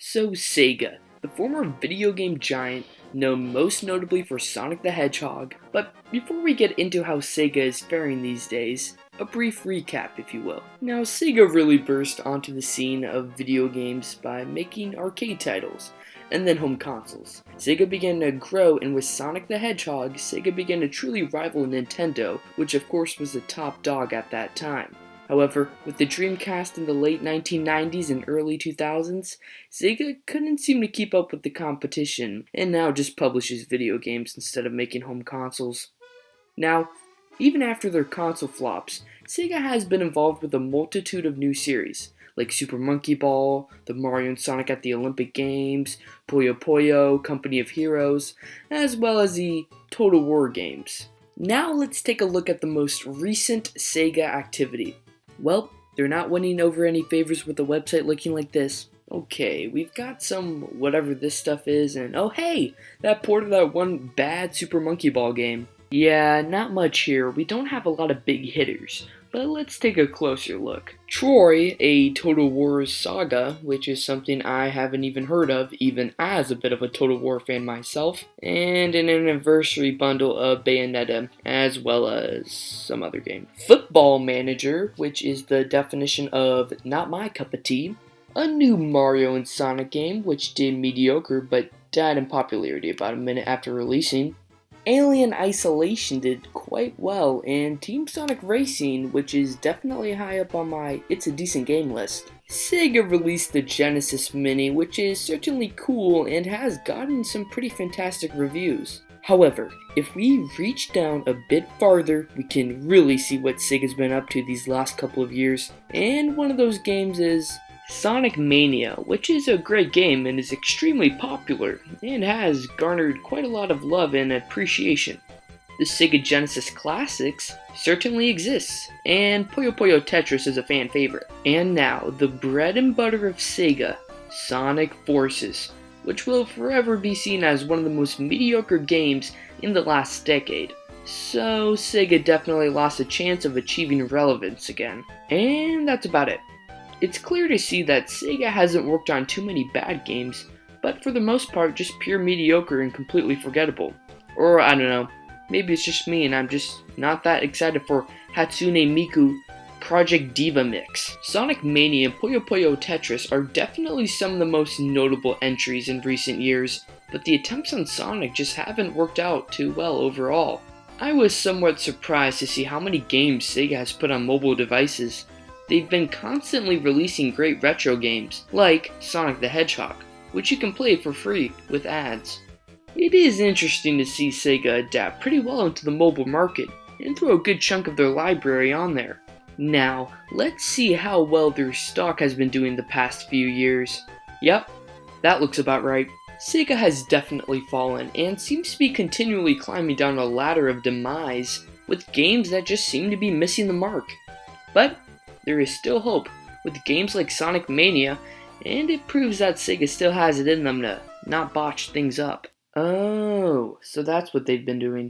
So Sega, the former video game giant known most notably for Sonic the Hedgehog. But before we get into how Sega is faring these days, a brief recap if you will. Now Sega really burst onto the scene of video games by making arcade titles, and then home consoles. Sega began to grow, and with Sonic the Hedgehog, Sega began to truly rival Nintendo, which of course was the top dog at that time. However, with the Dreamcast in the late 1990s and early 2000s, Sega couldn't seem to keep up with the competition, and now just publishes video games instead of making home consoles. Now, even after their console flops, Sega has been involved with a multitude of new series, like Super Monkey Ball, the Mario and Sonic at the Olympic Games, Puyo Puyo, Company of Heroes, as well as the Total War games. Now let's take a look at the most recent Sega activity. Well, they're not winning over any favors with the website looking like this. Okay, we've got some whatever this stuff is, and oh hey, that port of that one bad Super Monkey Ball game. Yeah, not much here. We don't have a lot of big hitters, but let's take a closer look. Troy, a Total War saga, which is something I haven't even heard of, even as a bit of a Total War fan myself, and an anniversary bundle of Bayonetta, as well as some other game. Football Manager, which is the definition of not my cup of tea. A new Mario and Sonic game, which did mediocre but died in popularity about a minute after releasing. Alien Isolation did quite well, and Team Sonic Racing, which is definitely high up on my it's a decent game list. Sega released the Genesis Mini, which is certainly cool and has gotten some pretty fantastic reviews. However, if we reach down a bit farther, we can really see what Sega's been up to these last couple of years, and one of those games is Sonic Mania, which is a great game and is extremely popular and has garnered quite a lot of love and appreciation. The Sega Genesis Classics certainly exists, and Puyo Puyo Tetris is a fan favorite. And now, the bread and butter of Sega, Sonic Forces, which will forever be seen as one of the most mediocre games in the last decade. So Sega definitely lost a chance of achieving relevance again. And that's about it. It's clear to see that Sega hasn't worked on too many bad games, but for the most part just pure mediocre and completely forgettable. Or I don't know, maybe it's just me and I'm just not that excited for Hatsune Miku Project Diva Mix. Sonic Mania and Puyo Puyo Tetris are definitely some of the most notable entries in recent years, but the attempts on Sonic just haven't worked out too well overall. I was somewhat surprised to see how many games Sega has put on mobile devices. They've been constantly releasing great retro games, like Sonic the Hedgehog, which you can play for free with ads. It is interesting to see Sega adapt pretty well into the mobile market, and throw a good chunk of their library on there. Now, let's see how well their stock has been doing the past few years. Yep, that looks about right. Sega has definitely fallen, and seems to be continually climbing down a ladder of demise, with games that just seem to be missing the mark. But there is still hope with games like Sonic Mania, and it proves that Sega still has it in them to not botch things up. Oh, so that's what they've been doing.